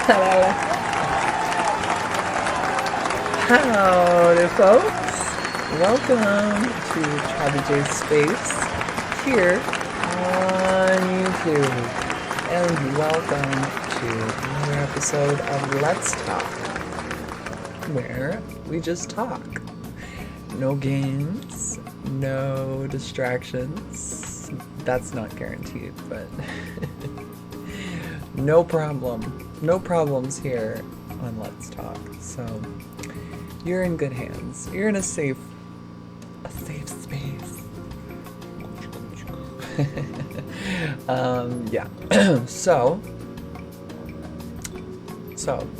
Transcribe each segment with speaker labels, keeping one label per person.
Speaker 1: Howdy, folks. Welcome to TravyJsSpace here on YouTube. And welcome to another episode of Let's Talk, where we just talk. No games, no distractions. That's not guaranteed, but no problems here on Let's Talk. So you're in good hands. You're in a safe space. Yeah. So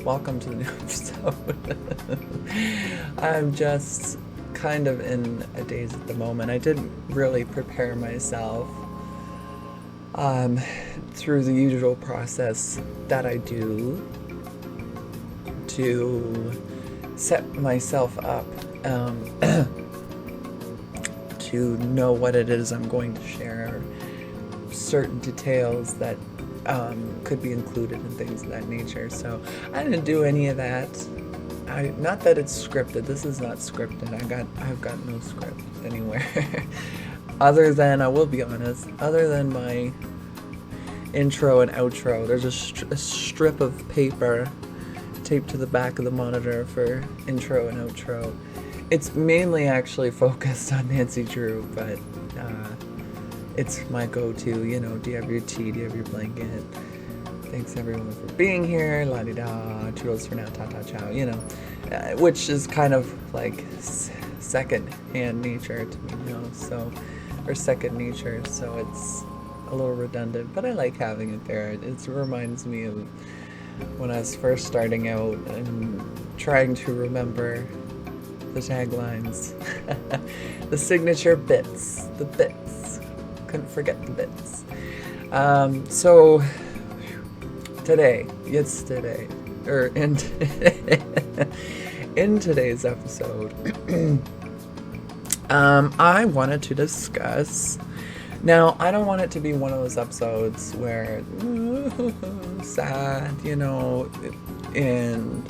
Speaker 1: welcome to the new episode. I'm just kind of in a daze at the moment. I didn't really prepare myself through the usual process that I do to set myself up to know what it is I'm going to share, certain details that could be included and things of that nature. So I didn't do any of that. Not that it's scripted. This is not scripted. I've got no script anywhere. Other than, I will be honest, other than my intro and outro, there's a strip of paper taped to the back of the monitor for intro and outro. It's mainly actually focused on Nancy Drew, but it's my go-to, you know. Do you have your tea? Do you have your blanket? Thanks everyone for being here. La-di-da, toodles for now, ta-ta, ciao, you know. Which is kind of like second-hand nature to me now, so, or second nature, so it's a little redundant, but I like having it there. It reminds me of when I was first starting out and trying to remember the taglines. The signature bits. The bits. Couldn't forget the bits. So today, or in today's episode, I wanted to discuss. Now, I don't want it to be one of those episodes where sad, you know, and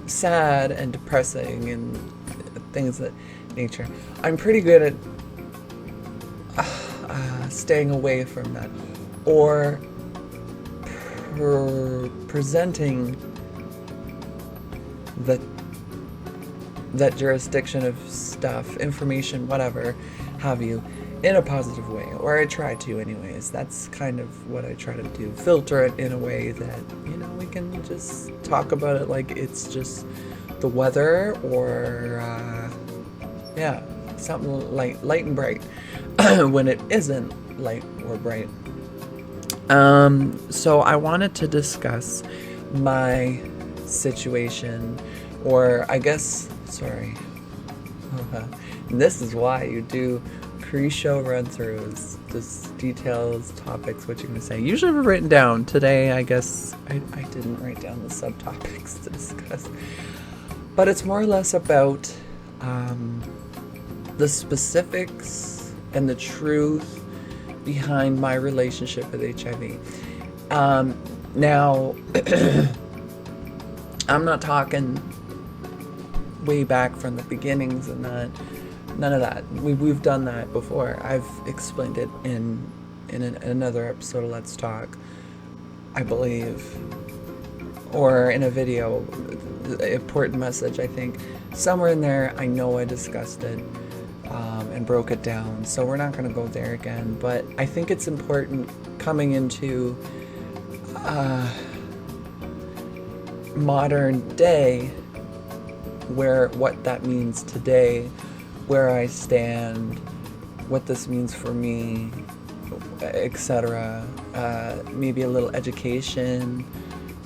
Speaker 1: sad and depressing and things of that nature. I'm pretty good at staying away from that, or presenting that jurisdiction of stuff, information, whatever have you, in a positive way, or I try to anyways. That's kind of what I try to do, filter it in a way that, you know, we can just talk about it like it's just the weather, or yeah, something light and bright when it isn't light or bright. So I wanted to discuss my situation, or I guess, sorry, this is why you do pre-show run-throughs, just details, topics, what you're going to say. Usually we're written down. Today, I guess, I didn't write down the subtopics to discuss. But it's more or less about the specifics and the truth behind my relationship with HIV. Now, I'm not talking way back from the beginnings and that. None of that. We've done that before. I've explained it in another episode of Let's Talk, I believe, or in a video, the important message, I think. Somewhere in there, I know I discussed it and broke it down, so we're not going to go there again, but I think it's important coming into modern day, where what that means today, where I stand, what this means for me, etc. Maybe a little education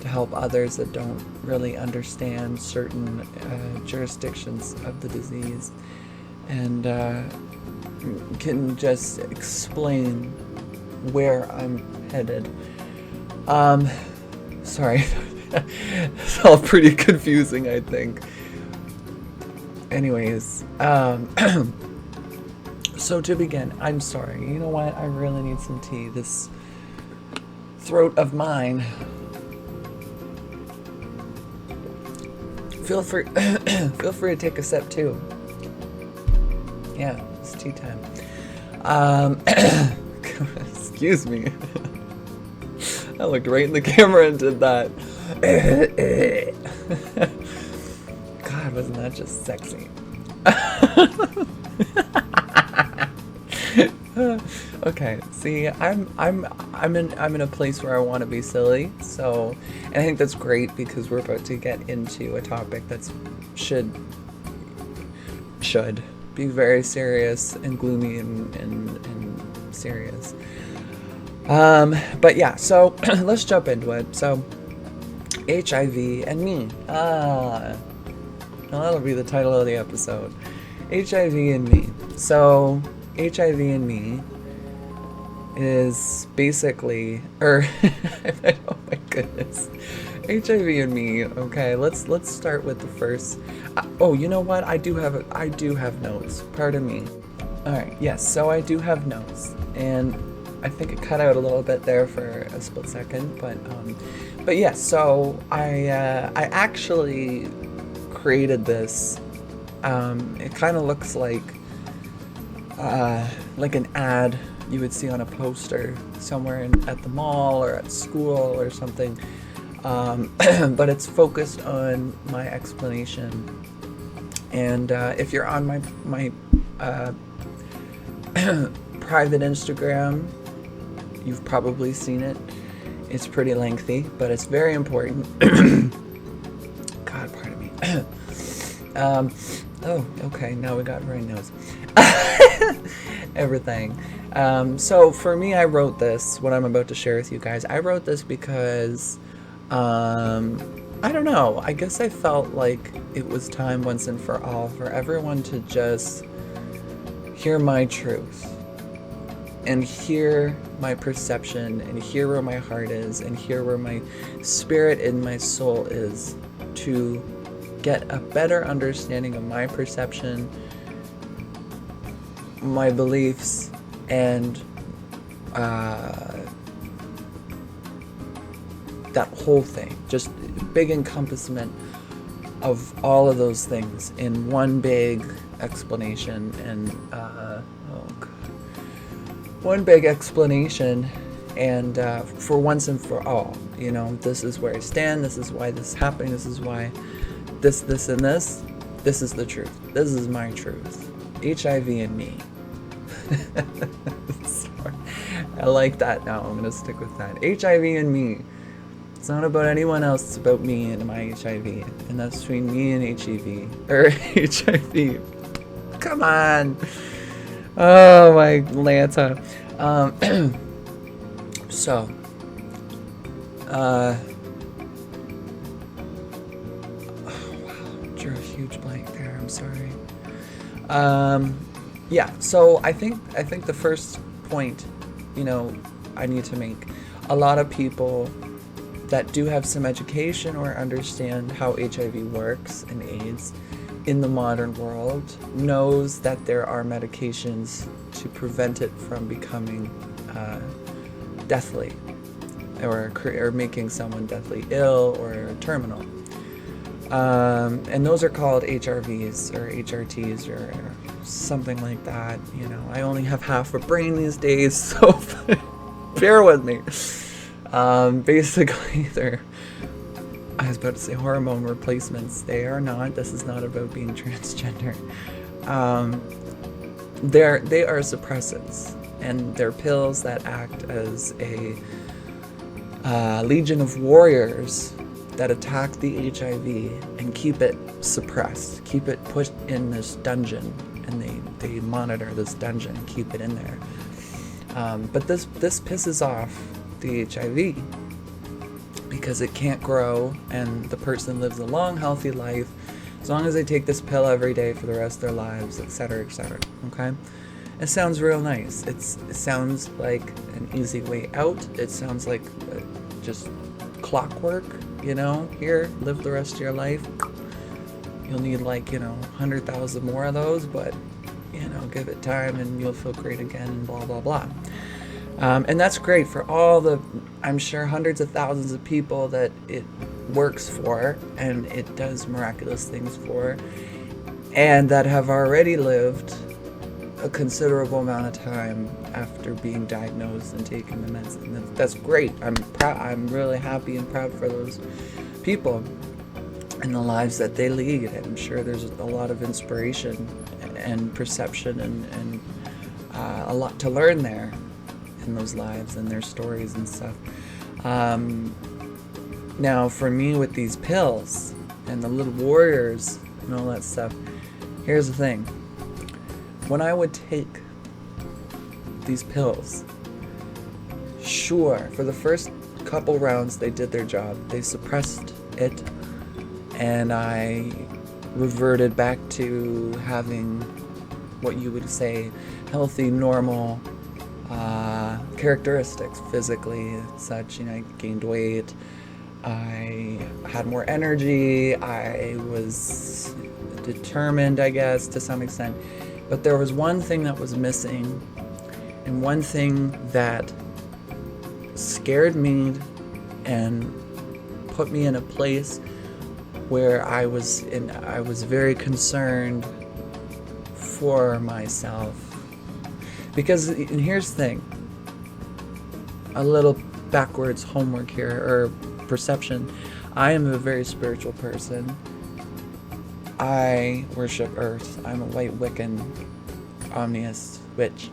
Speaker 1: to help others that don't really understand certain jurisdictions of the disease, and can just explain where I'm headed. Sorry, it's all pretty confusing, I think. Anyways, so to begin, I'm sorry. You know what? I really need some tea. This throat of mine. Feel free to take a sip too. Yeah, it's tea time. Excuse me. I looked right in the camera and did that. God, wasn't that just sexy? Okay, see, I'm in a place where I want to be silly, so, and I think that's great because we're about to get into a topic that should be very serious and gloomy and serious. But yeah, so let's jump into it. So, HIV and me. Well, that'll be the title of the episode. HIV and me. So, HIV and me is basically, oh my goodness, HIV and me. Okay, let's start with the first. Oh, you know what? I do have notes. Pardon me. All right. Yes. So I do have notes, and I think it cut out a little bit there for a split second, but yes. So I actually created this. It kind of looks like an ad you would see on a poster somewhere at the mall or at school or something, but it's focused on my explanation. And if you're on my private Instagram, you've probably seen it. It's pretty lengthy, but it's very important. God, pardon me. Oh, okay, now we got runny nose. Everything. So for me, I wrote this, what I'm about to share with you guys. I wrote this because, I don't know, I guess I felt like it was time once and for all for everyone to just hear my truth and hear my perception and hear where my heart is and hear where my spirit and my soul is, to get a better understanding of my perception, my beliefs, and that whole thing, just big encompassment of all of those things in one big explanation, and for once and for all, you know, this is where I stand, this is why this is happening, this is why this and this is the truth, this is my truth. HIV and me. Sorry. I like that now. I'm gonna stick with that. HIV and me. It's not about anyone else, it's about me and my HIV. And that's between me and HEV. Or HIV. Come on. Oh my Lanta. So oh wow, drew a huge blank there, I'm sorry. Yeah, so I think the first point, you know, I need to make, a lot of people that do have some education or understand how HIV works and AIDS in the modern world knows that there are medications to prevent it from becoming deathly, or making someone deathly ill or terminal. And those are called HRVs or HRTs or something like that. You know, I only have half a brain these days, so bear with me. Basically, I was about to say hormone replacements. They are not. This is not about being transgender. They are suppressants, and they're pills that act as a legion of warriors that attack the HIV and keep it suppressed, keep it put in this dungeon, and they monitor this dungeon and keep it in there. But this pisses off the HIV because it can't grow, and the person lives a long, healthy life as long as they take this pill every day for the rest of their lives, etc., etc. Okay? It sounds real nice. It sounds like an easy way out. It sounds like just clockwork, you know? Here, live the rest of your life. You'll need 100,000 more of those, but, give it time and you'll feel great again, and blah, blah, blah. And that's great for all the, I'm sure, hundreds of thousands of people that it works for and it does miraculous things for, and that have already lived a considerable amount of time after being diagnosed and taking the meds. And that's great. I'm really happy and proud for those people and the lives that they lead. I'm sure there's a lot of inspiration and perception and a lot to learn there in those lives and their stories and stuff. Now for me with these pills and the little warriors and all that stuff, here's the thing. When I would take these pills, sure, for the first couple rounds they did their job. They suppressed it, and I reverted back to having what you would say healthy, normal characteristics physically, such. I gained weight, I had more energy, I was determined, I guess, to some extent. But there was one thing that was missing, and one thing that scared me and put me in a place where I was very concerned for myself. Because, and here's the thing, a little backwards homework here, or perception. I am a very spiritual person. I worship Earth. I'm a white Wiccan omniist witch.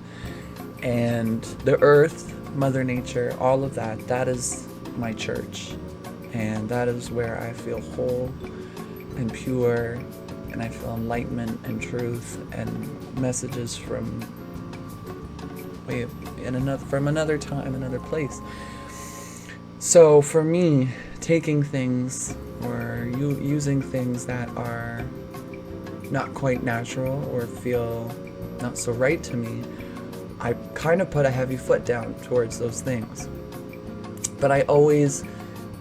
Speaker 1: And the Earth, Mother Nature, all of that, that is my church. And that is where I feel whole and pure, and I feel enlightenment and truth and messages from another time, another place. So for me, taking things or using things that are not quite natural or feel not so right to me, I kind of put a heavy foot down towards those things. But I always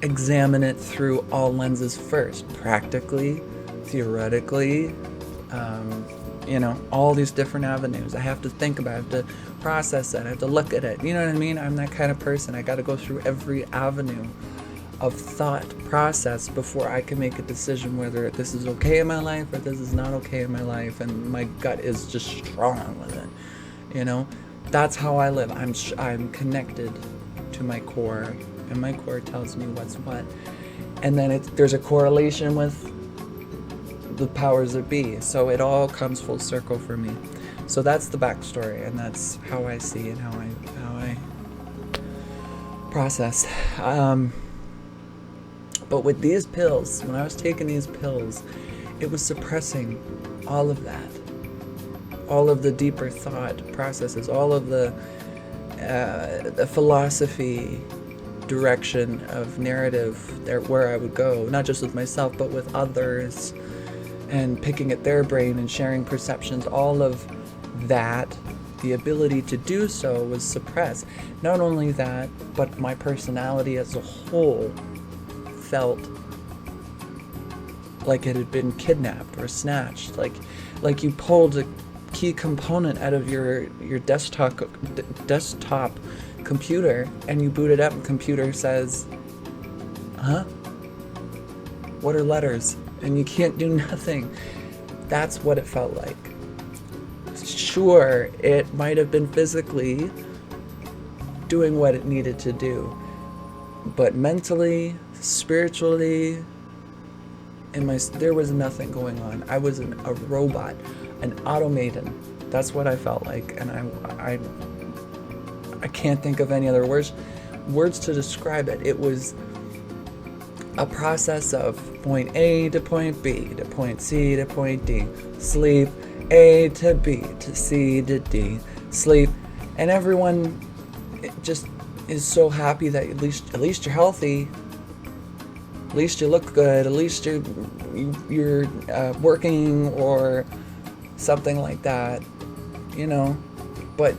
Speaker 1: examine it through all lenses first, practically, theoretically, all these different avenues. I have to think about it, I have to process it, I have to look at it. You know what I mean? I'm that kind of person. I got to go through every avenue of thought process before I can make a decision whether this is okay in my life or this is not okay in my life, and my gut is just strong with it. That's how I live. I'm connected to my core, and my core tells me what's what, and then there's a correlation with the powers that be, so it all comes full circle for me. So that's the backstory, and that's how I see and how I process. But with these pills, when I was taking these pills, it was suppressing all of that, all of the deeper thought processes, all of the philosophy direction of narrative there, where I would go, not just with myself, but with others, and picking at their brain and sharing perceptions. All of that, the ability to do so was suppressed. Not only that, but my personality as a whole felt like it had been kidnapped or snatched, like you pulled a key component out of your desktop computer and you boot it up, and computer says, huh? What are letters? And you can't do nothing. That's what it felt like. Sure, it might have been physically doing what it needed to do, but mentally, spiritually, there was nothing going on. I was a robot, an automaton. That's what I felt like, and I can't think of any other words to describe it. It was a process of point A to point B to point C to point D, sleep, A to B to C to D, sleep, and everyone just is so happy that at least you're healthy, at least you look good, at least you're working or something like that, but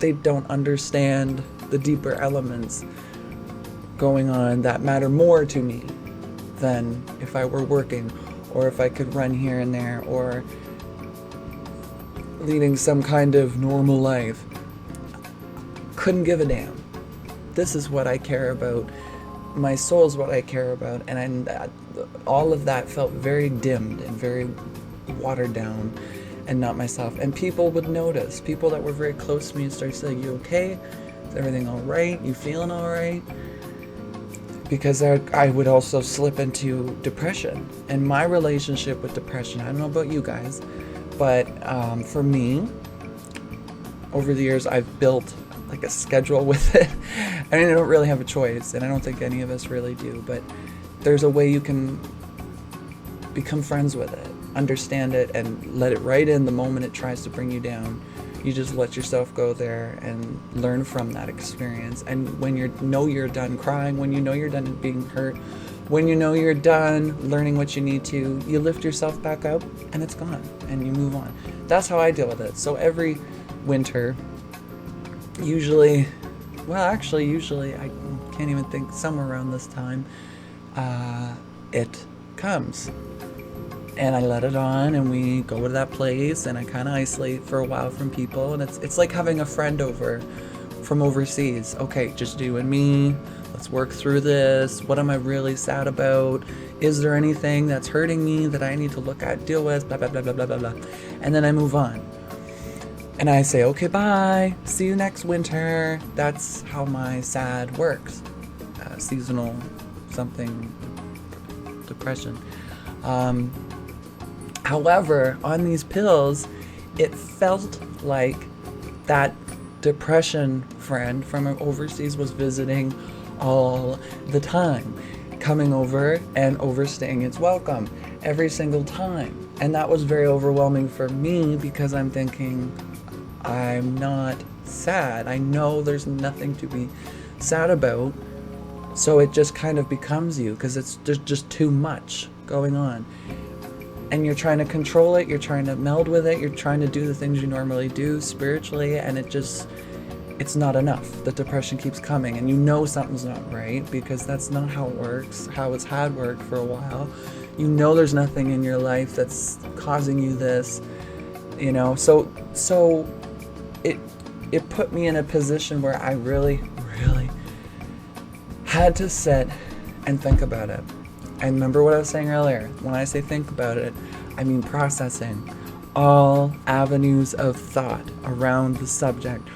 Speaker 1: they don't understand the deeper elements going on that matter more to me than if I were working, or if I could run here and there, or leading some kind of normal life. couldn't give a damn. This is what I care about. My soul's what I care about. And all of that felt very dimmed and very watered down and not myself. And people would notice. People that were very close to me started saying, you okay? Is everything all right? You feeling all right? Because I would also slip into depression. And my relationship with depression, I don't know about you guys, but for me, over the years, I've built like a schedule with it. I mean, I don't really have a choice, and I don't think any of us really do, but there's a way you can become friends with it, understand it, and let it right in the moment it tries to bring you down. You just let yourself go there and learn from that experience. And when you know you're done crying, when you know you're done being hurt, when you know you're done learning what you need to, you lift yourself back up and it's gone and you move on. That's how I deal with it. So every winter, usually I can't even think, somewhere around this time, it comes. And I let it on, and we go to that place, and I kind of isolate for a while from people, and it's like having a friend over from overseas. Okay, just you and me. Let's work through this. What am I really sad about? Is there anything that's hurting me that I need to look at, deal with? Blah blah blah blah blah blah blah. And then I move on, and I say, okay, bye. See you next winter. That's how my sad works. Seasonal something depression. However, on these pills, it felt like that depression friend from overseas was visiting all the time, coming over and overstaying its welcome every single time. And that was very overwhelming for me because I'm thinking, I'm not sad. I know there's nothing to be sad about. So it just kind of becomes you because there's just too much going on. And you're trying to control it, you're trying to meld with it, you're trying to do the things you normally do spiritually, and it's not enough. The depression keeps coming, and you know something's not right because that's not how it works, how it's had worked for a while. You know there's nothing in your life that's causing you this, you know. So it put me in a position where I really had to sit and think about it. And remember what I was saying earlier. When I say think about it, I mean processing all avenues of thought around the subject.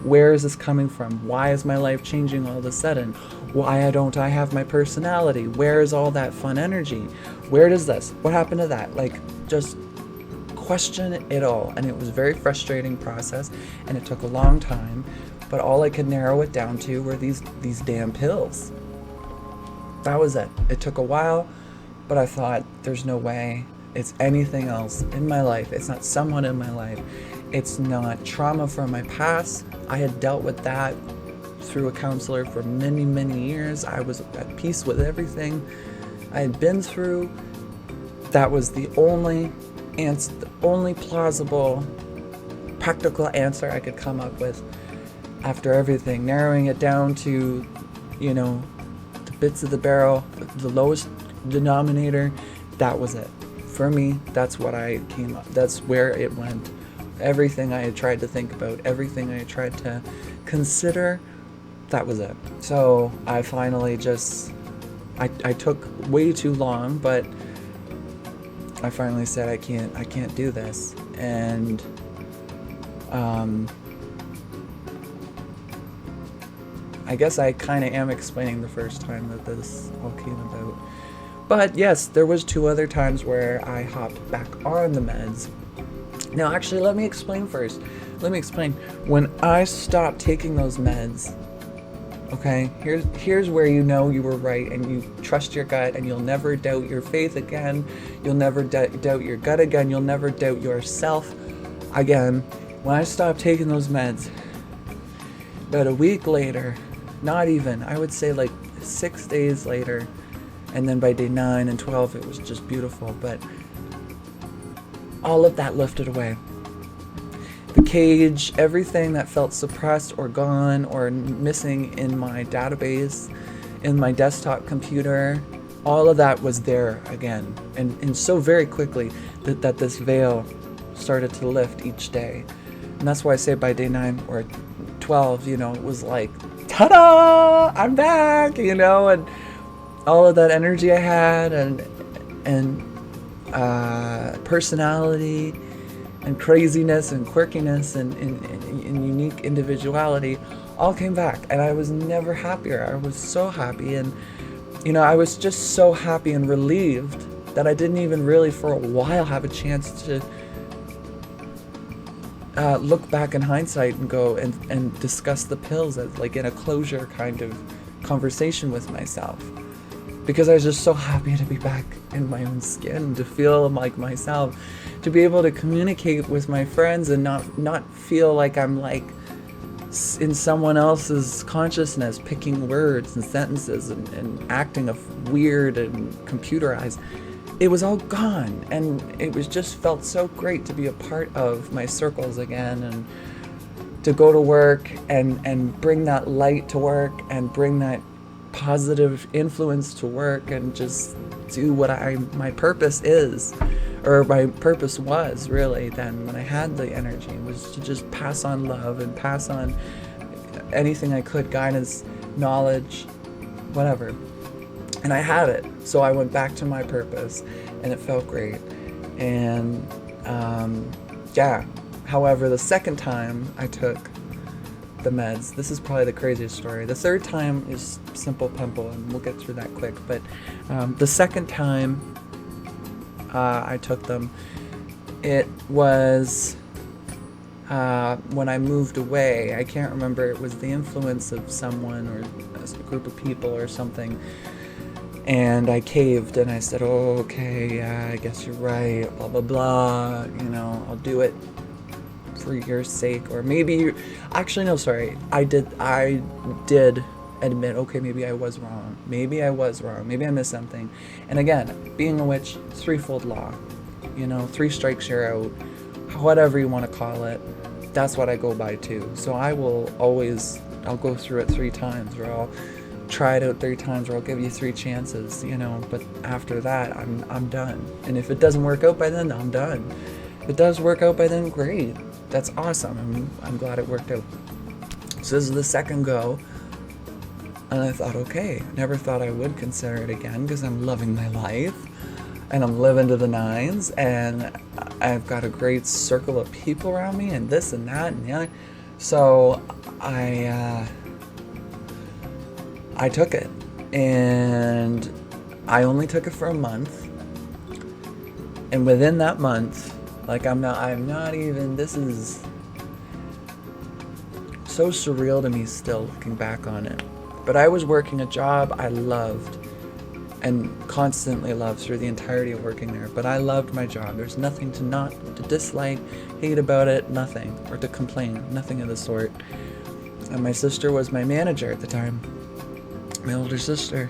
Speaker 1: Where is this coming from? Why is my life changing all of a sudden? Why don't I have my personality? Where is all that fun energy? Where does this? What happened to that? Like, just question it all. And it was a very frustrating process, and it took a long time. But all I could narrow it down to were these damn pills. That was it. It took a while, but I thought, there's no way it's anything else in my life. It's not someone in my life. It's not trauma from my past. I had dealt with that through a counselor for many, many years. I was at peace with everything I had been through. That was the only answer, the only plausible, practical answer I could come up with after everything. Narrowing it down to, bits of the barrel, the lowest denominator, that was it. For me, that's what I came up, that's where it went. Everything I had tried to think about, everything I had tried to consider, that was it. So I finally I took way too long, but I finally said, I can't do this. And I guess I kind of am explaining the first time that this all came about. But yes, there was 2 other times where I hopped back on the meds. Now, actually, let me explain first. When I stopped taking those meds, okay, here's where you know you were right and you trust your gut and you'll never doubt your faith again. You'll never doubt your gut again. You'll never doubt yourself again. When I stopped taking those meds, about a week later, not even, I would say like 6 days later, and then by day 9 and 12 it was just beautiful, but all of that lifted away. The cage, everything that felt suppressed or gone or missing in my database, in my desktop computer, all of that was there again, and so very quickly that this veil started to lift each day. And that's why I say by day 9 or 12, you know, it was like, ta-da, I'm back, you know, and all of that energy I had and personality and craziness and quirkiness and unique individuality all came back, and I was never happier. I was so happy, and you know, I was just so happy and relieved that I didn't even really for a while have a chance to look back in hindsight and go and discuss the pills as like in a closure kind of conversation with myself, because I was just so happy to be back in my own skin, to feel like myself, to be able to communicate with my friends and not feel like I'm like in someone else's consciousness, picking words and sentences and acting weird and computerized. It was all gone, and it was just felt so great to be a part of my circles again, and to go to work and bring that light to work and bring that positive influence to work and just do what my purpose is, or my purpose was really then when I had the energy, was to just pass on love and pass on anything I could, guidance, knowledge, whatever. And I had it, so I went back to my purpose, and it felt great. And yeah, however, the second time I took the meds, this is probably the craziest story. The third time is simple pimple, and we'll get through that quick, but the second time I took them, it was when I moved away. I can't remember, it was the influence of someone or a group of people or something, and I caved and I said, oh, okay, yeah, I guess you're right, blah blah blah, you know, I'll do it for your sake. Or maybe actually no, sorry, I did admit, okay, maybe I was wrong, maybe I missed something. And again, being a witch, threefold law, you know, 3 strikes you're out, whatever you want to call it. That's what I go by too. So I'll go through it 3 times, or I'll try it out 3 times, or I'll give you 3 chances, you know, but after that I'm done. And if it doesn't work out by then, I'm done. If it does work out by then, great, that's awesome. I'm glad it worked out. So this is the second go, and I thought, okay, never thought I would consider it again, because I'm loving my life and I'm living to the nines, and I've got a great circle of people around me, and this and that and the other. So I took it, and I only took it for a month, and within that month, like I'm not even, this is so surreal to me still looking back on it, but I was working a job I loved and constantly loved through the entirety of working there. But I loved my job. There's nothing to dislike, hate about it, nothing, or to complain, nothing of the sort. And my sister was my manager at the time, my older sister.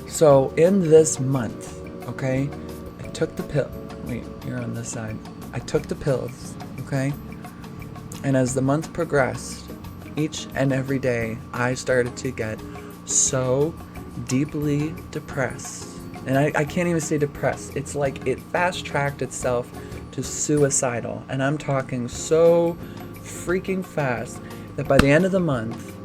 Speaker 1: So in this month, okay, I took the pill. Wait, you're on this side. I took the pills, okay? And as the month progressed, each and every day, I started to get so deeply depressed. And I can't even say depressed. It's like it fast-tracked itself to suicidal. And I'm talking so freaking fast that by the end of the month,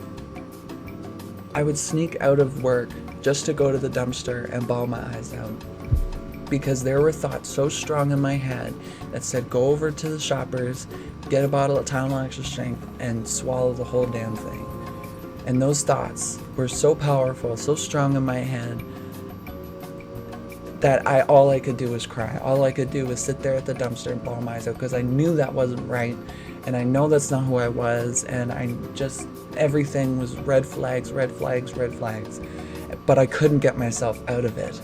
Speaker 1: I would sneak out of work just to go to the dumpster and bawl my eyes out. Because there were thoughts so strong in my head that said, go over to the Shoppers, get a bottle of Tylenol Extra Strength, and swallow the whole damn thing. And those thoughts were so powerful, so strong in my head, that all I could do was cry. All I could do was sit there at the dumpster and bawl my eyes out, because I knew that wasn't right, and I know that's not who I was, and everything was red flags, red flags, red flags. But I couldn't get myself out of it.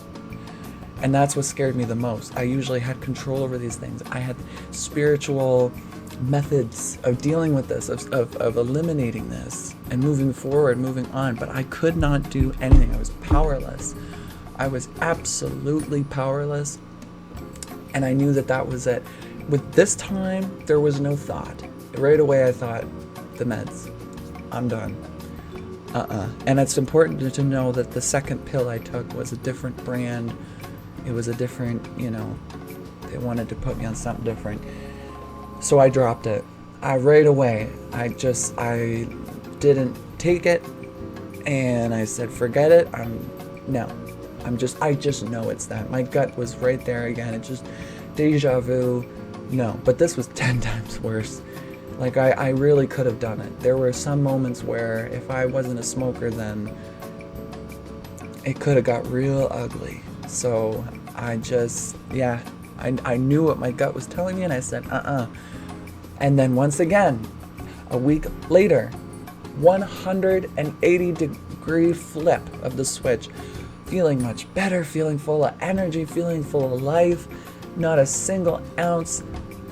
Speaker 1: And that's what scared me the most. I usually had control over these things. I had spiritual methods of dealing with this, of eliminating this and moving forward, moving on, but I could not do anything. I was powerless. I was absolutely powerless, and I knew that was it. With this time, there was no thought. Right away, I thought, the meds. I'm done. And it's important to know that the second pill I took was a different brand. It was a different, they wanted to put me on something different. So I dropped it. Right away, I didn't take it, and I said, forget it. I just know it's that. My gut was right there again. It just, deja vu. No, but this was 10 times worse. Like, I really could have done it. There were some moments where if I wasn't a smoker, then it could have got real ugly. So I just, yeah, I knew what my gut was telling me, and I said, And then once again, a week later, 180-degree flip of the switch. Feeling much better, feeling full of energy, feeling full of life. Not a single ounce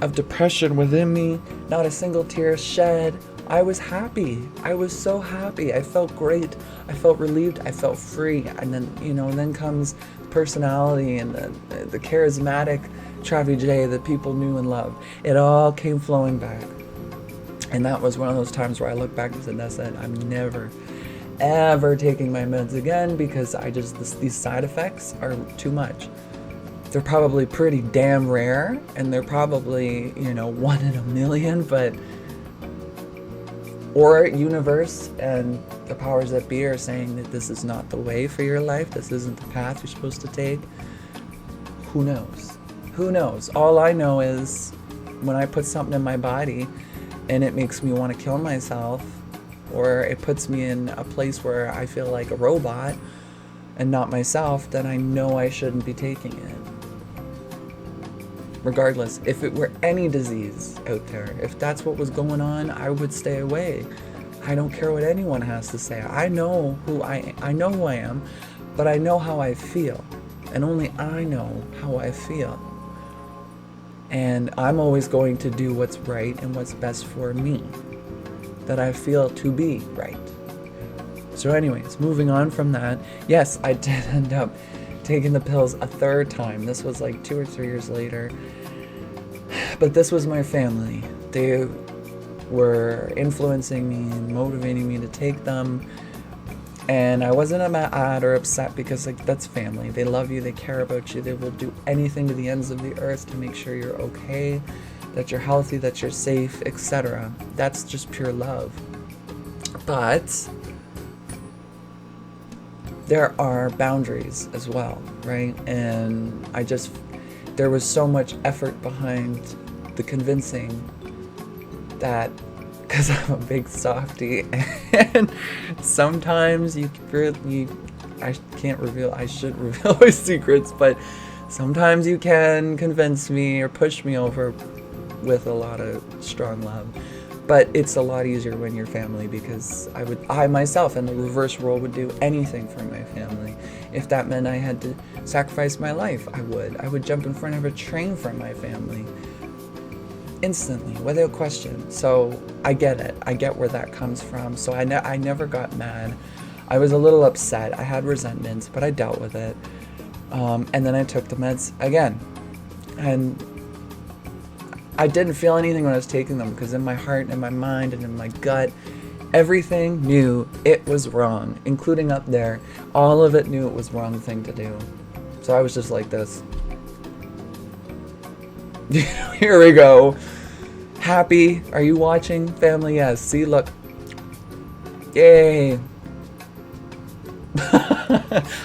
Speaker 1: of depression within me, not a single tear shed. I was happy. I was so happy. I felt great. I felt relieved. I felt free. And then, then comes personality and the charismatic TravyJ that people knew and loved. It all came flowing back. And that was one of those times where I look back and said, that's it. I'm never, ever taking my meds again, because these side effects are too much. They're probably pretty damn rare, and they're probably, 1 in a million, or universe and the powers that be are saying that this is not the way for your life. This isn't the path you're supposed to take. Who knows? Who knows? All I know is when I put something in my body and it makes me want to kill myself, or it puts me in a place where I feel like a robot and not myself, then I know I shouldn't be taking it. Regardless, if it were any disease out there, if that's what was going on, I would stay away. I don't care what anyone has to say. I know who I am, but I know how I feel. And only I know how I feel. And I'm always going to do what's right and what's best for me, that I feel to be right. So anyways, moving on from that, yes, I did end up taking the pills a third time. This was like 2 or 3 years later. But this was my family. They were influencing me and motivating me to take them. And I wasn't mad or upset, because that's family. They love you, they care about you, they will do anything to the ends of the earth to make sure you're okay, that you're healthy, that you're safe, etc. That's just pure love. But there are boundaries as well, right? And there was so much effort behind the convincing that, because I'm a big softie, and sometimes I should reveal my secrets, but sometimes you can convince me or push me over with a lot of strong love. But it's a lot easier when you're family, because I myself in the reverse role would do anything for my family. If that meant I had to sacrifice my life, I would jump in front of a train for my family. Instantly, without question. So I get it. I get where that comes from. So I never got mad. I was a little upset. I had resentments, but I dealt with it. And then I took the meds again. And I didn't feel anything when I was taking them, because in my heart and in my mind and in my gut, everything knew it was wrong, including up there. All of it knew it was the wrong thing to do. So I was just like this. Here we go. Happy? Are you watching, family? Yes. See, look. Yay.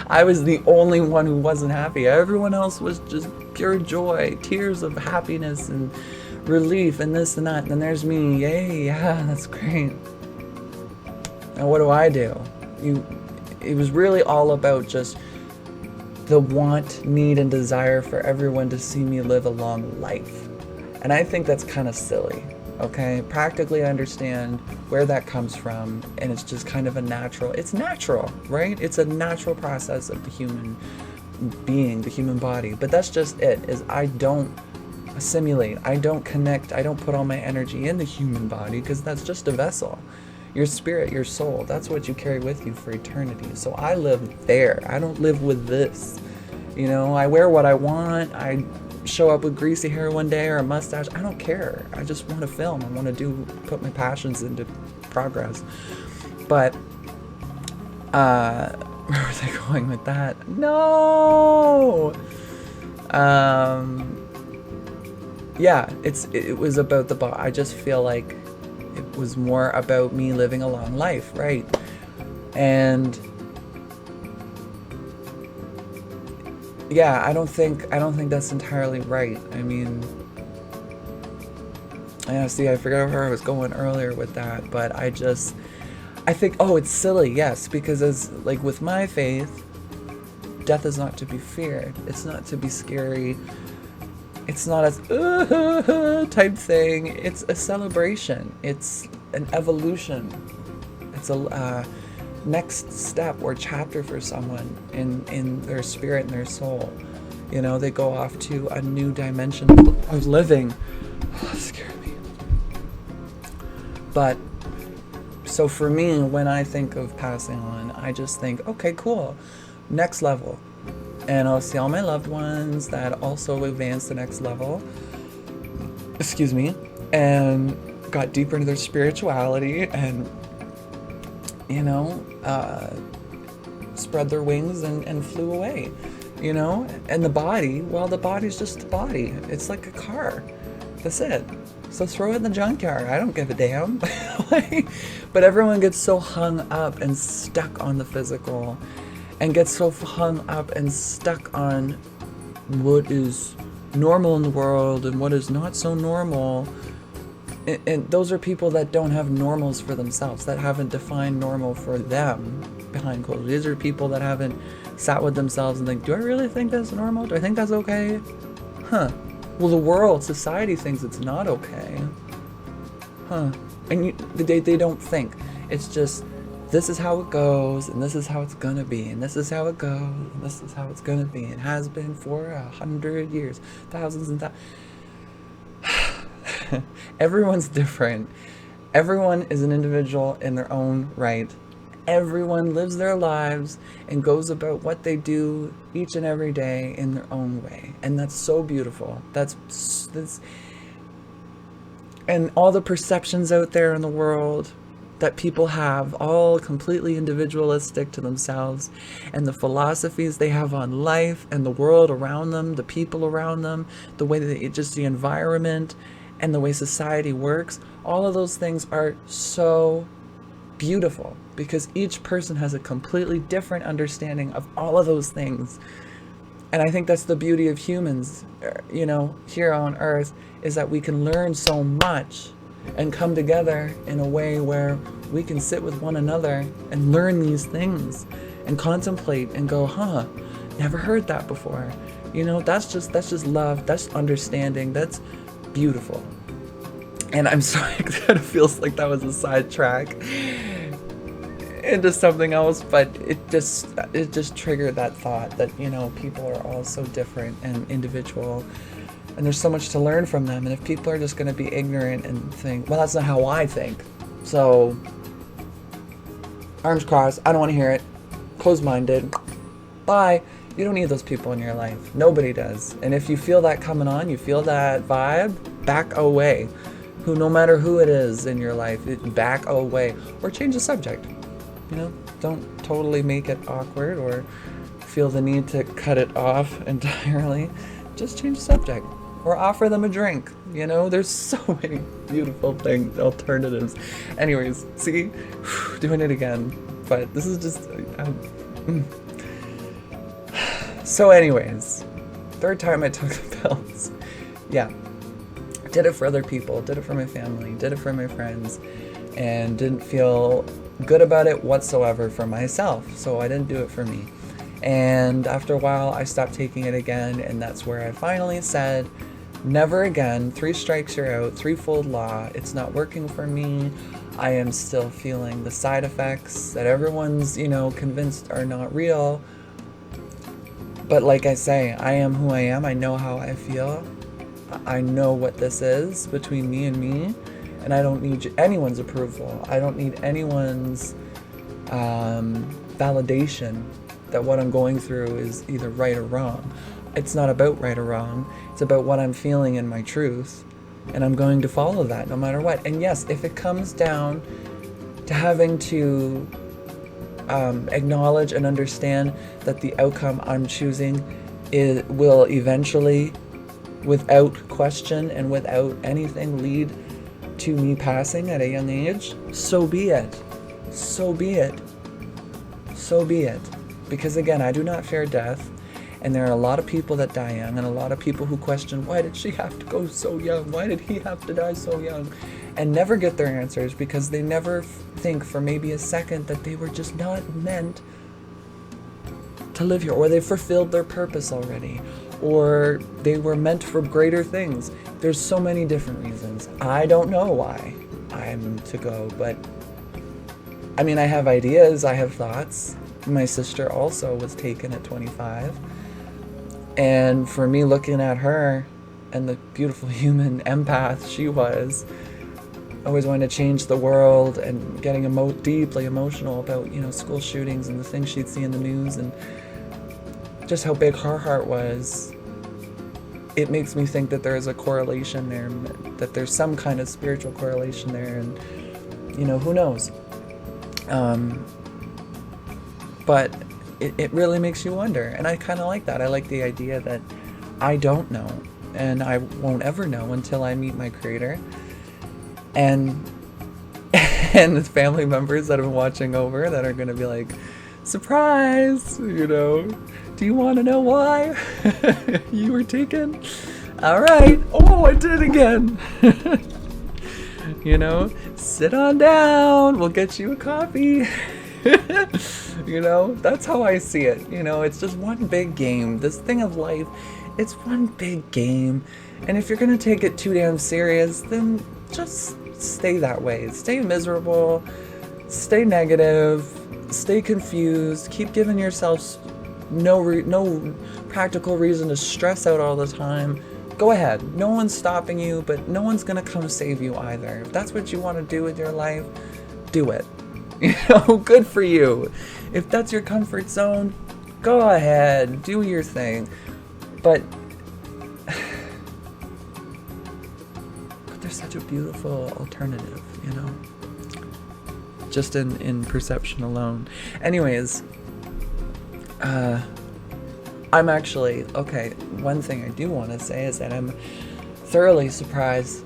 Speaker 1: I was the only one who wasn't happy. Everyone else was just pure joy, tears of happiness and relief and this and that. And then there's me. Yay, yeah, that's great. Now what do? It was really all about just the want, need, and desire for everyone to see me live a long life. And I think that's kind of silly, okay? Practically I understand where that comes from, and it's just kind of it's natural, right? It's a natural process of the human being, the human body. But that's just it, is I don't assimilate, I don't connect, I don't put all my energy in the human body, because that's just a vessel. Your spirit, your soul, that's what you carry with you for eternity. So I live there. I don't live with this. I wear what I want. I show up with greasy hair one day or a mustache. I don't care. I just want to film. I want to put my passions into progress. But where was I going with that? No. Yeah, it was about the body. I just feel like was more about me living a long life, right? And yeah, I don't think that's entirely right. I mean, yeah, see, I forgot where I was going earlier with that, but I think, oh, it's silly, yes, because as, like, with my faith, death is not to be feared. It's not to be scary. It's not a type thing. It's a celebration. It's an evolution. It's a next step or chapter for someone in their spirit and their soul. You know, they go off to a new dimension of living. Oh, that scared me. But so for me, when I think of passing on, I just think, okay, cool, next level. And I'll see all my loved ones that also advanced the next level, excuse me, and got deeper into their spirituality and, you know, spread their wings and flew away, you know? And the body, well, the body's just a body. It's like a car. That's it. So throw it in the junkyard. I don't give a damn. But everyone gets so hung up and stuck on the physical, and gets so hung up and stuck on what is normal in the world and what is not so normal. And those are people that don't have normals for themselves, that haven't defined normal for them behind closed. These are people that haven't sat with themselves and think, do I really think that's normal? Do I think that's okay? Huh. Well, the world, society thinks it's not okay. Huh. And they don't think. It's just, this is how it goes, and this is how it's gonna be, and this is how it goes, and this is how it's gonna be, and has been for 100 years, thousands and thousands. Everyone's different. Everyone is an individual in their own right. Everyone lives their lives and goes about what they do each and every day in their own way. And that's so beautiful. That's and all the perceptions out there in the world that people have, all completely individualistic to themselves, and the philosophies they have on life and the world around them, the people around them, the way that just the environment and the way society works, all of those things are so beautiful because each person has a completely different understanding of all of those things. And I think that's the beauty of humans, you know, here on Earth, is that we can learn so much and come together in a way where we can sit with one another and learn these things and contemplate and go, huh, never heard that before. You know, that's just love, that's understanding, that's beautiful. And I'm sorry, it kind of feels like that was a sidetrack into something else, but it just triggered that thought that, you know, people are all so different and individual, and there's so much to learn from them. And if people are just going to be ignorant and think, well, that's not how I think, so arms crossed, I don't want to hear it, closed-minded, bye. You don't need those people in your life. Nobody does. And if you feel that coming on, you feel that vibe, back away. No matter who it is in your life, back away or change the subject. You know, don't totally make it awkward or feel the need to cut it off entirely. Just change the subject or offer them a drink. You know, there's so many beautiful things, alternatives. Anyways, see, doing it again. But this is just, So anyways, third time I took the pills. Yeah. Did it for other people, did it for my family, did it for my friends, and didn't feel good about it whatsoever for myself. So I didn't do it for me. And after a while, I stopped taking it again, and that's where I finally said, never again. 3 strikes, you're out. 3-fold law. It's not working for me. I am still feeling the side effects that everyone's, you know, convinced are not real. But like I say, I am who I am. I know how I feel. I know what this is between me and me, and I don't need anyone's approval. I don't need anyone's validation that what I'm going through is either right or wrong. It's not about right or wrong. It's about what I'm feeling in my truth, and I'm going to follow that no matter what. And yes, if it comes down to having to acknowledge and understand that the outcome I'm choosing will eventually, without question and without anything, lead to me passing at a young age, so be it. So be it. So be it. Because again, I do not fear death, and there are a lot of people that die young, and a lot of people who question, why did she have to go so young? Why did he have to die so young? And never get their answers, because they never think for maybe a second that they were just not meant to live here, or they fulfilled their purpose already, or they were meant for greater things. There's so many different reasons. I don't know why I'm to go, but I mean, I have ideas, I have thoughts. My sister also was taken at 25. And for me, looking at her and the beautiful human empath she was, always wanting to change the world and getting deeply emotional about, you know, school shootings and the things she'd see in the news and just how big her heart was. It makes me think that there is a correlation there, that there's some kind of spiritual correlation there, and, you know, who knows? But it really makes you wonder, and I kind of like that. I like the idea that I don't know, and I won't ever know until I meet my creator, and the family members that I'm watching over that are going to be like, surprise, you know, do you want to know why you were taken? All right. Oh, I did it again. You know, sit on down. We'll get you a coffee. You know, that's how I see it. You know, it's just one big game. This thing of life, it's one big game. And if you're going to take it too damn serious, then just stay that way. Stay miserable. Stay negative. Stay confused. Keep giving yourself no practical reason to stress out all the time. Go ahead. No one's stopping you, but no one's going to come save you either. If that's what you want to do with your life, do it. You know, good for you. If that's your comfort zone, go ahead, do your thing. But there's such a beautiful alternative, you know, just in perception alone. Anyways, I'm actually, okay, one thing I do want to say is that I'm thoroughly surprised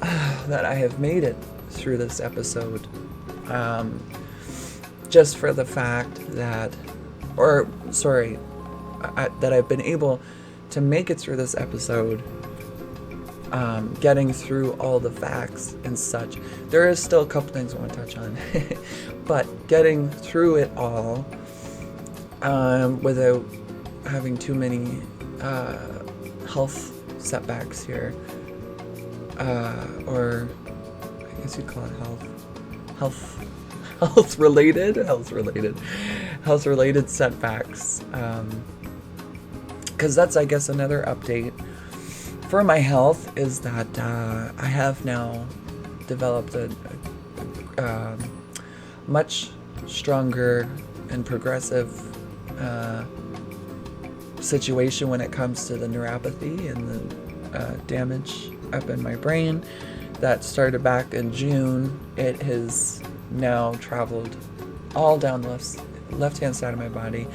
Speaker 1: that I have made it through this episode. Just for the fact that, that I've been able to make it through this episode, getting through all the facts and such. There is still a couple things I want to touch on, but getting through it all without having too many health setbacks here, or I guess you'd call it health related setbacks, because that's, I guess, another update for my health is that I have now developed a much stronger and progressive situation when it comes to the neuropathy and the damage up in my brain that started back in June. It has now traveled all down the left-hand side of my body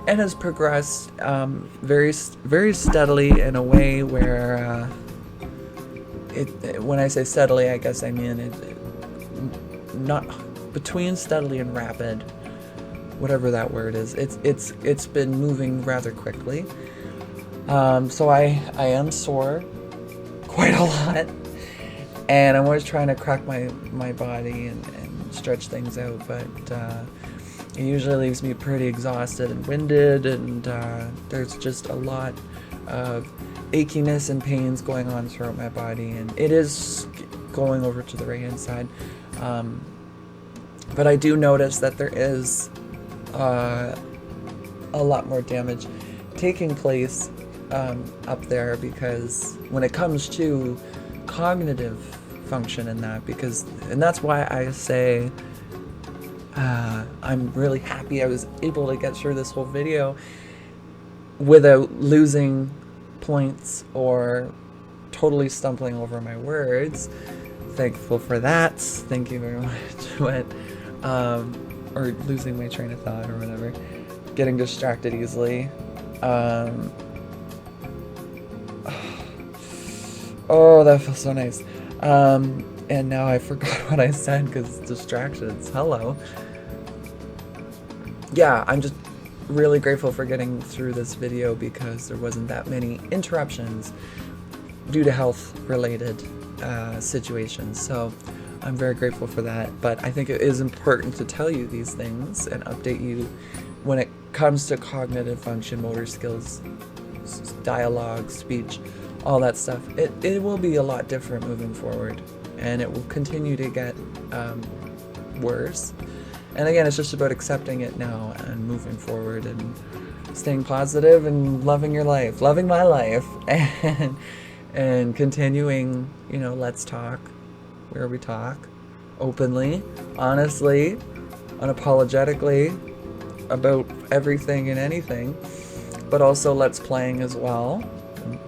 Speaker 1: and has progressed very steadily in a way where when I say steadily, I guess I mean it not between steadily and rapid, whatever that word is. It's been moving rather quickly. So I am sore quite a lot, and I'm always trying to crack my body and stretch things out, but it usually leaves me pretty exhausted and winded, and there's just a lot of achiness and pains going on throughout my body, and it is going over to the right hand side, but I do notice that there is a lot more damage taking place up there, because when it comes to cognitive function in that, and that's why I say I'm really happy I was able to get through this whole video without losing points or totally stumbling over my words. Thankful for that. Thank you very much. But or losing my train of thought or whatever, getting distracted easily. Oh, that feels so nice. And now I forgot what I said because distractions. Hello. Yeah, I'm just really grateful for getting through this video because there wasn't that many interruptions due to health related situations. So I'm very grateful for that. But I think it is important to tell you these things and update you when it comes to cognitive function, motor skills, dialogue, speech, all that stuff. It will be a lot different moving forward, and it will continue to get worse. And again, it's just about accepting it now and moving forward and staying positive and loving your life, loving my life, and continuing, you know, let's talk where we talk openly, honestly, unapologetically about everything and anything, but also let's playing as well.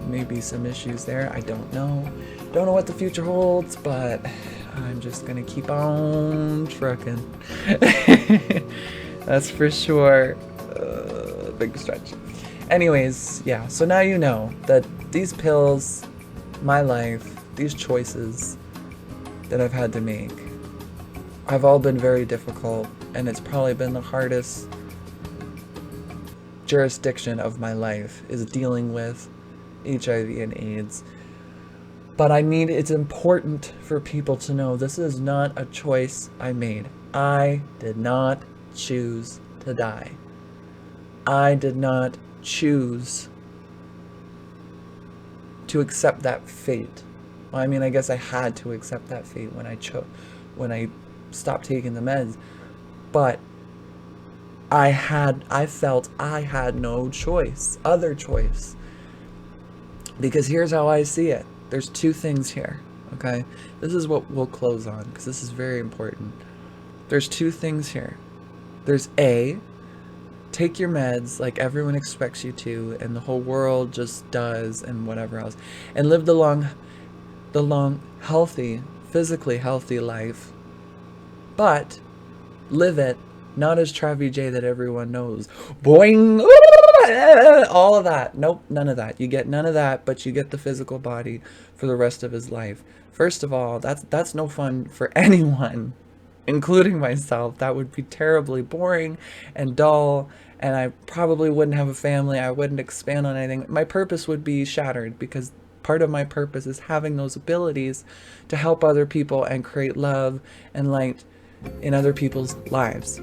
Speaker 1: Maybe some issues there. I don't know. Don't know what the future holds, but I'm just gonna keep on trucking. That's for sure. Big stretch. Anyways, yeah, so now you know that these pills, my life, these choices that I've had to make have all been very difficult, and it's probably been the hardest jurisdiction of my life is dealing with HIV and AIDS. But it's important for people to know this is not a choice I made. I did not choose to die. I did not choose to accept that fate. Well, I mean, I guess I had to accept that fate when I stopped taking the meds. But I felt I had no choice, other choice. Because here's how I see it. There's two things here, okay? This is what we'll close on, because this is very important. There's two things here. There's A, take your meds like everyone expects you to, and the whole world just does, and whatever else. And live the long, healthy, physically healthy life. But live it not as TravyJ that everyone knows. Boing! All of that. Nope, none of that. You get none of that, but you get the physical body for the rest of his life. First of all, that's no fun for anyone, including myself. That would be terribly boring and dull, and I probably wouldn't have a family. I wouldn't expand on anything. My purpose would be shattered, because part of my purpose is having those abilities to help other people and create love and light in other people's lives.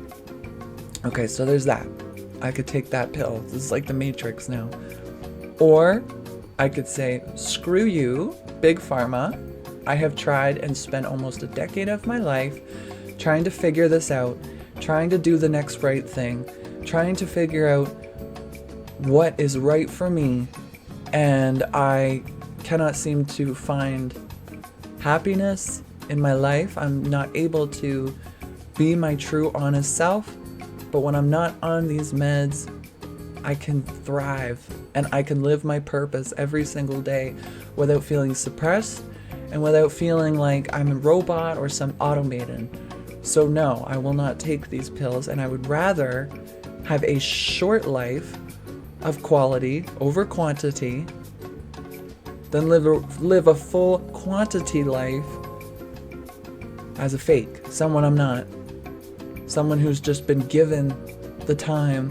Speaker 1: Okay, so there's that. I could take that pill. This is like the Matrix now. Or I could say, screw you, Big Pharma. I have tried and spent almost a decade of my life trying to figure this out, trying to do the next right thing, trying to figure out what is right for me, and I cannot seem to find happiness in my life. I'm not able to be my true, honest self. But when I'm not on these meds, I can thrive and I can live my purpose every single day without feeling suppressed and without feeling like I'm a robot or some automaton. So no, I will not take these pills, and I would rather have a short life of quality over quantity than live a full quantity life as a fake, someone I'm not. Someone who's just been given the time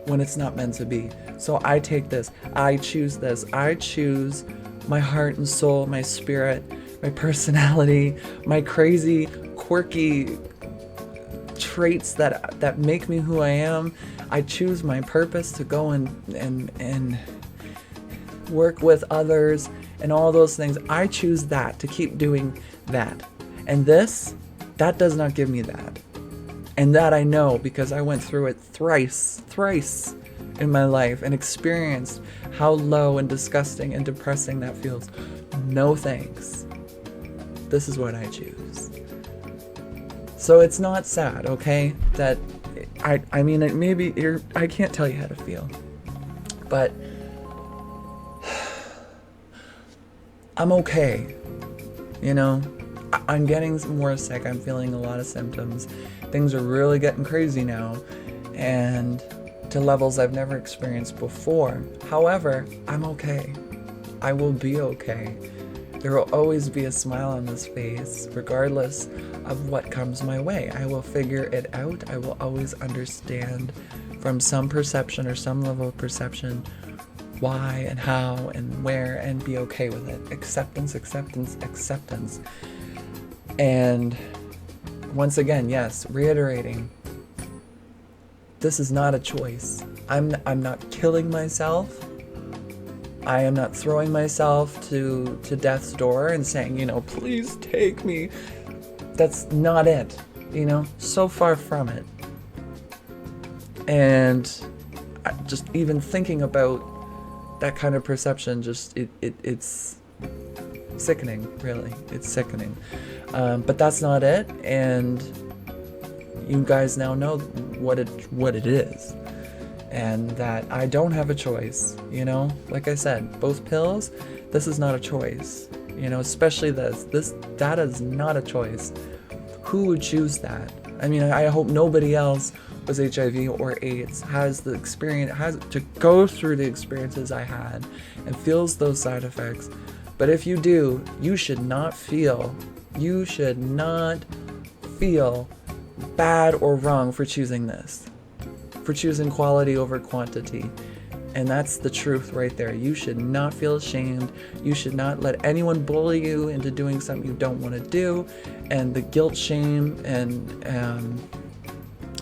Speaker 1: when it's not meant to be. So I take this. I choose this. I choose my heart and soul, my spirit, my personality, my crazy, quirky traits that make me who I am. I choose my purpose to go and work with others and all those things. I choose that, to keep doing that. And that does not give me that. And that I know, because I went through it thrice in my life and experienced how low and disgusting and depressing that feels. No thanks. This is what I choose. So it's not sad, okay? That I mean, I can't tell you how to feel, but I'm okay, you know? I'm getting more sick. I'm feeling a lot of symptoms. Things are really getting crazy now, and to levels I've never experienced before. However, I'm okay. I will be okay. There will always be a smile on this face, regardless of what comes my way. I will figure it out. I will always understand from some perception or some level of perception why and how and where, and be okay with it. Acceptance, acceptance, acceptance. And once again, yes, reiterating, this is not a choice. I'm not killing myself. I am not throwing myself to death's door and saying, you know, please take me. That's not it, you know, so far from it. And just even thinking about that kind of perception, just it's sickening, really. It's sickening. But that's not it, and you guys now know what it is, and that I don't have a choice. You know, like I said, both pills. This is not a choice. You know, especially that is not a choice. Who would choose that? I mean, I hope nobody else with HIV or AIDS has the experience, has to go through the experiences I had and feels those side effects. But if you do, you should not feel bad or wrong for choosing this, for choosing quality over quantity. And that's the truth right there. You should not feel ashamed. You should not let anyone bully you into doing something you don't want to do. And the guilt, shame, and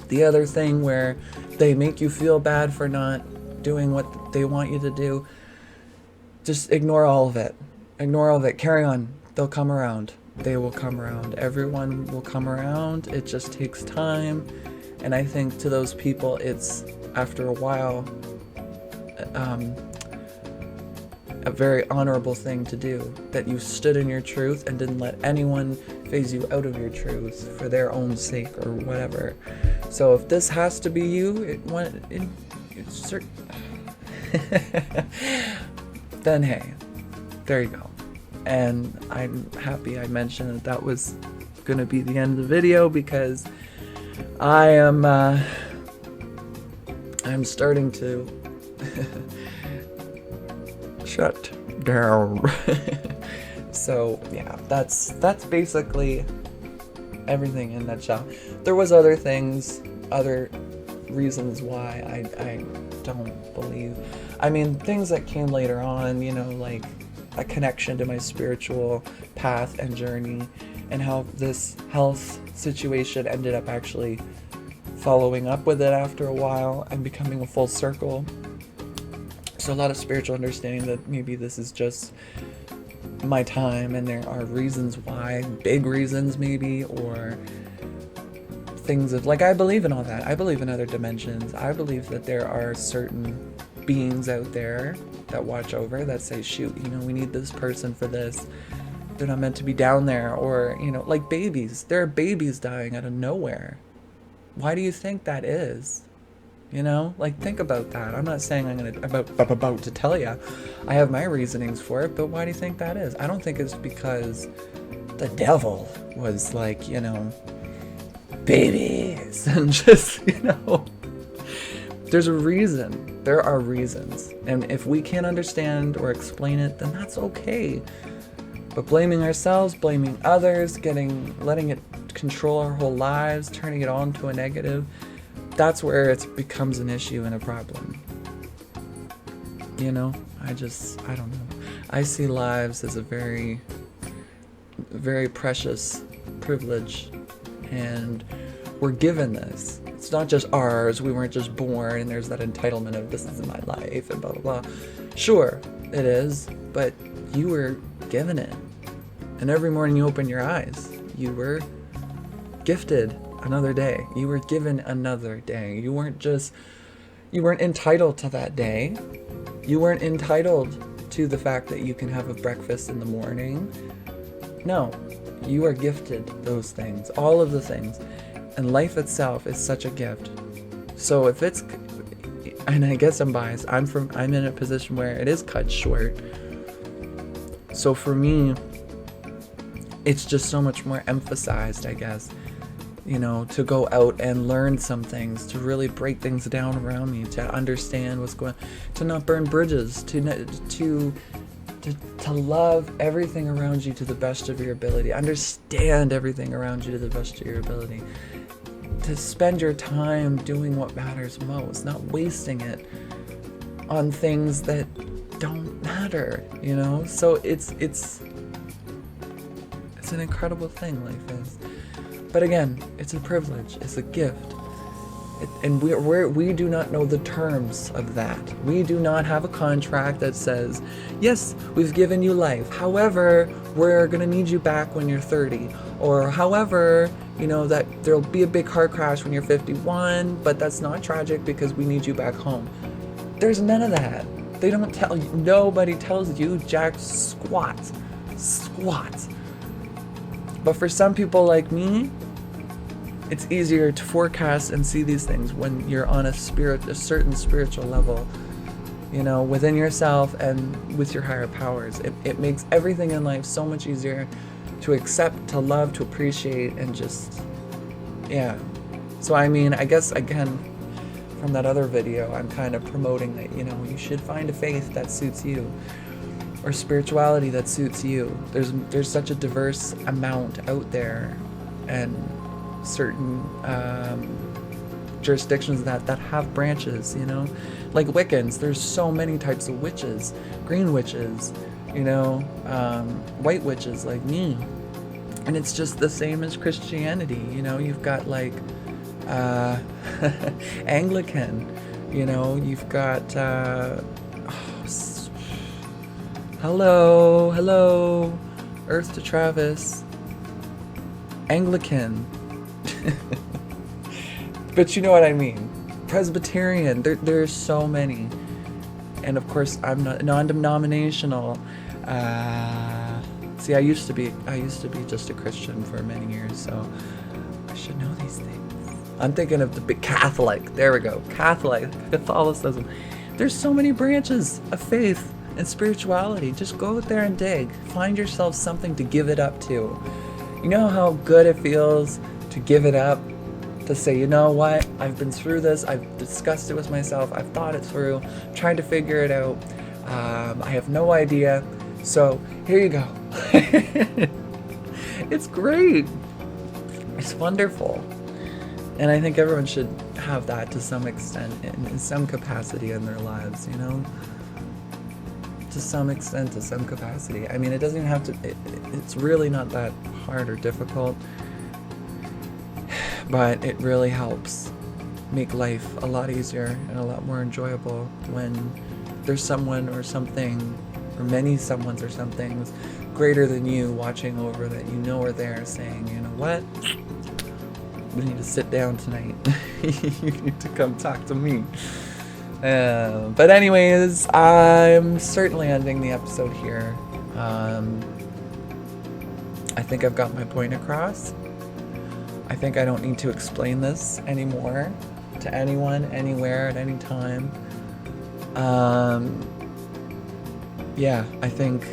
Speaker 1: the other thing where they make you feel bad for not doing what they want you to do, just ignore all of it. Ignore all of it. Carry on. They'll come around. They will come around. Everyone will come around. It just takes time. And I think to those people, it's after a while a very honorable thing to do, that you stood in your truth and didn't let anyone phase you out of your truth for their own sake or whatever. So if this has to be you, then hey, there you go. And I'm happy I mentioned that was gonna be the end of the video, because I'm starting to shut down. So yeah, that's basically everything in a nutshell. There was other things, other reasons why I don't believe. I mean, things that came later on, you know, like a connection to my spiritual path and journey, and how this health situation ended up actually following up with it after a while and becoming a full circle. So a lot of spiritual understanding that maybe this is just my time, and there are reasons why, big reasons maybe, or things of, like, I believe in all that. I believe in other dimensions. I believe that there are certain beings out there that watch over, that say, shoot, you know, we need this person for this. They're not meant to be down there. Or, you know, like babies. There are babies dying out of nowhere. Why do you think that is? You know, like, think about that. I'm not saying I'm about to tell you. I have my reasonings for it, but why do you think that is? I don't think it's because the devil was like, you know, babies and just, you know, there's a reason. There are reasons. And if we can't understand or explain it, then that's okay. But blaming ourselves, blaming others, letting it control our whole lives, turning it on to a negative, that's where it becomes an issue and a problem. You know, I don't know. I see lives as a very, very precious privilege, and we're given this. It's not just ours. We weren't just born and there's that entitlement of this is my life and blah, blah, blah. Sure, it is, but you were given it. And every morning you open your eyes, you were gifted another day. You were given another day. You weren't entitled to that day. You weren't entitled to the fact that you can have a breakfast in the morning. No, you are gifted those things, all of the things. And life itself is such a gift. So if it's, and I guess I'm biased, I'm in a position where it is cut short. So for me, it's just so much more emphasized, I guess, you know, to go out and learn some things, to really break things down around me, to understand what's going on, to not burn bridges, to to love everything around you to the best of your ability, understand everything around you to the best of your ability, to spend your time doing what matters most, not wasting it on things that don't matter, you know? So it's an incredible thing, life is. But again, it's a privilege, it's a gift. And we do not know the terms of that. We do not have a contract that says, yes, we've given you life. However, we're going to need you back when you're 30. Or however, you know, that there'll be a big car crash when you're 51, but that's not tragic because we need you back home. There's none of that. They don't tell you, nobody tells you jack squat. But for some people like me, it's easier to forecast and see these things when you're on a certain spiritual level, you know, within yourself and with your higher powers. It makes everything in life so much easier to accept, to love, to appreciate, and just, yeah. So I mean, I guess again, from that other video, I'm kind of promoting that, you know, you should find a faith that suits you, or spirituality that suits you. There's such a diverse amount out there, and certain jurisdictions that have branches, you know, like Wiccans. There's so many types of witches, green witches, you know, white witches like me, and it's just the same as Christianity. You know, you've got like Anglican, you know, you've got hello Earth to Travis, Anglican. But you know what I mean. Presbyterian. There's so many, and of course I'm not non-denominational. See, I used to be just a Christian for many years, so I should know these things. I'm thinking of the big Catholic. There we go. Catholicism. There's so many branches of faith and spirituality. Just go out there and dig. Find yourself something to give it up to. You know how good it feels to give it up, to say, you know what, I've been through this, I've discussed it with myself, I've thought it through, tried to figure it out, I have no idea, so here you go. It's great. It's wonderful. And I think everyone should have that to some extent, in some capacity in their lives, you know? To some extent, to some capacity. I mean, it doesn't even have to, it's really not that hard or difficult, but it really helps make life a lot easier and a lot more enjoyable when there's someone or something, or many someones or somethings greater than you watching over that you know are there saying, you know what, we need to sit down tonight. You need to come talk to me. But anyways, I'm certainly ending the episode here. I think I've got my point across. I think I don't need to explain this anymore to anyone, anywhere, at any time. Yeah, I think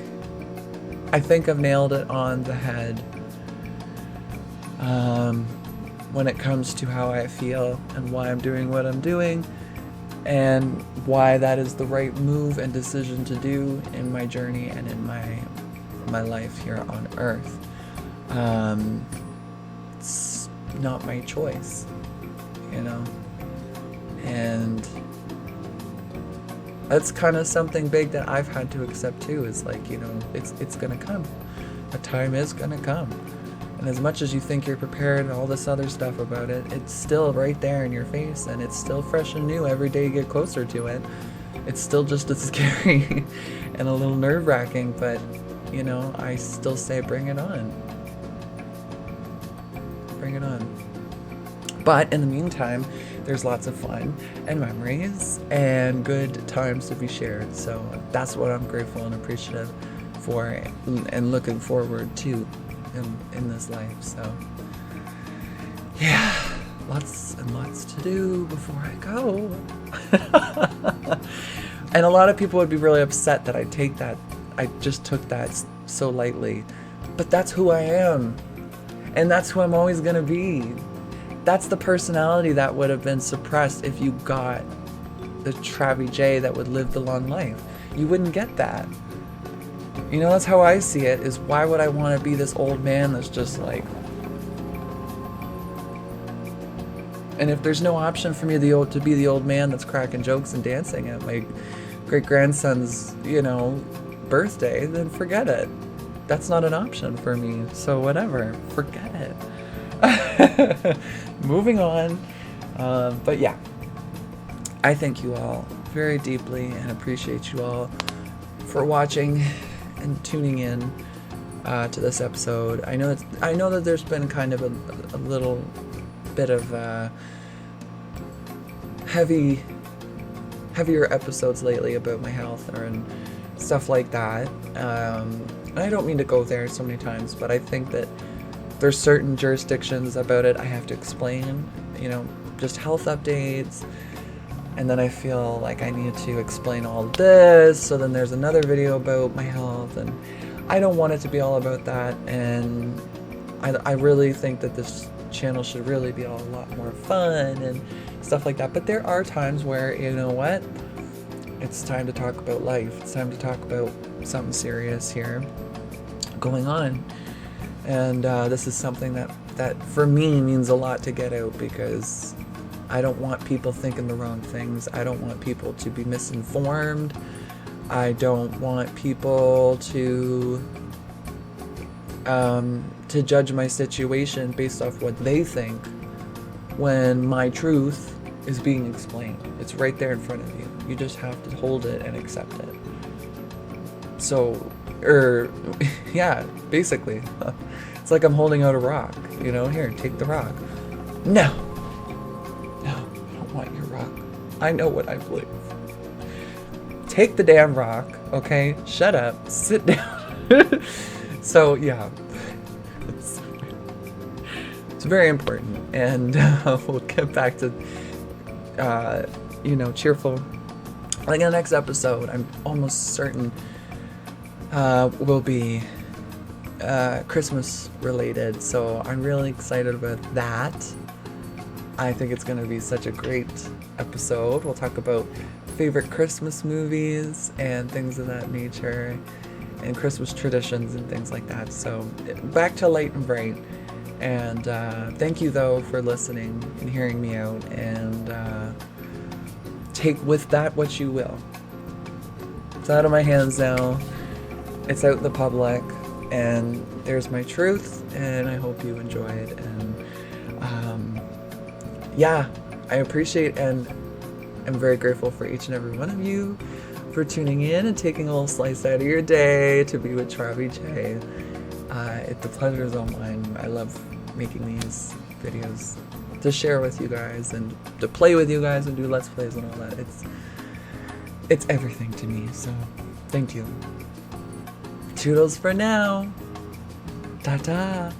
Speaker 1: I've nailed it on the head when it comes to how I feel and why I'm doing what I'm doing, and why that is the right move and decision to do in my journey and in my life here on Earth. It's not my choice, you know, and that's kind of something big that I've had to accept too, is like, you know, it's gonna come. A time is gonna come. And as much as you think you're prepared and all this other stuff about it, it's still right there in your face, and it's still fresh and new every day you get closer to it. It's still just as scary and a little nerve-wracking, but, you know, I still say bring it on. Bring it on. But in the meantime, there's lots of fun and memories and good times to be shared. So that's what I'm grateful and appreciative for and looking forward to in this life. So yeah, lots and lots to do before I go. And a lot of people would be really upset that I just took that so lightly. But that's who I am. And that's who I'm always gonna be. That's the personality that would have been suppressed if you got the TravyJ that would live the long life. You wouldn't get that. You know, that's how I see it, is why would I want to be this old man that's just like... And if there's no option for me to be the old man that's cracking jokes and dancing at my great-grandson's, you know, birthday, then forget it. That's not an option for me, so whatever, forget it. Moving on. But yeah, I thank you all very deeply and appreciate you all for watching and tuning in to this episode. I know that there's been kind of a little bit of heavier episodes lately about my health and stuff like that. And I don't mean to go there so many times, but I think that there's certain jurisdictions about it I have to explain, you know, just health updates. And then I feel like I need to explain all this, so then there's another video about my health, and I don't want it to be all about that. And I really think that this channel should really be a lot more fun and stuff like that. But there are times where, you know what, it's time to talk about life. It's time to talk about something serious here going on. And this is something that for me means a lot to get out, because I don't want people thinking the wrong things. I don't want people to be misinformed. I don't want people to judge my situation based off what they think, when my truth is being explained. It's right there in front of you. You just have to hold it and accept it. So, yeah, basically. It's like I'm holding out a rock, you know, here, take the rock. No, I don't want your rock. I know what I believe. Take the damn rock, okay? Shut up, sit down. So, yeah, it's very important, and we'll get back to, you know, cheerful. Like in the next episode, I'm almost certain will be Christmas related, so I'm really excited about that. I think it's going to be such a great episode. We'll talk about favorite Christmas movies and things of that nature, and Christmas traditions and things like that. So back to light and bright. And thank you though for listening and hearing me out, and take with that what you will. It's out of my hands now. It's out in the public, and there's my truth, and I hope you enjoy it. And yeah, I appreciate and am very grateful for each and every one of you for tuning in and taking a little slice out of your day to be with TravyJ. The pleasure is all mine. I love making these videos to share with you guys and to play with you guys and do Let's Plays and all that. It's everything to me, so thank you. Toodles for now. Ta-ta.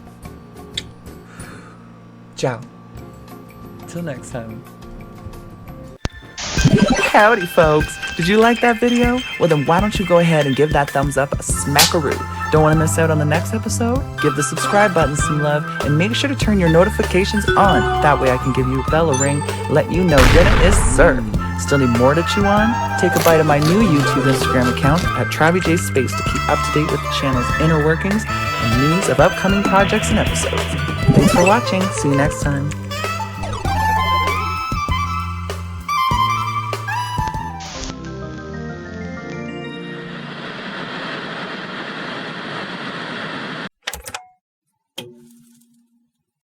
Speaker 1: Ciao. Till next time. Howdy, folks. Did you like that video? Well, then why don't you go ahead and give that thumbs up a smackaroo. Don't want to miss out on the next episode? Give the subscribe button some love, and make sure to turn your notifications on. That way I can give you a bell ring, let you know dinner is served. Still need more to chew on? Take a bite of my new YouTube Instagram account at TravyJsSpace to keep up to date with the channel's inner workings and news of upcoming projects and episodes. Thanks for watching. See you next time.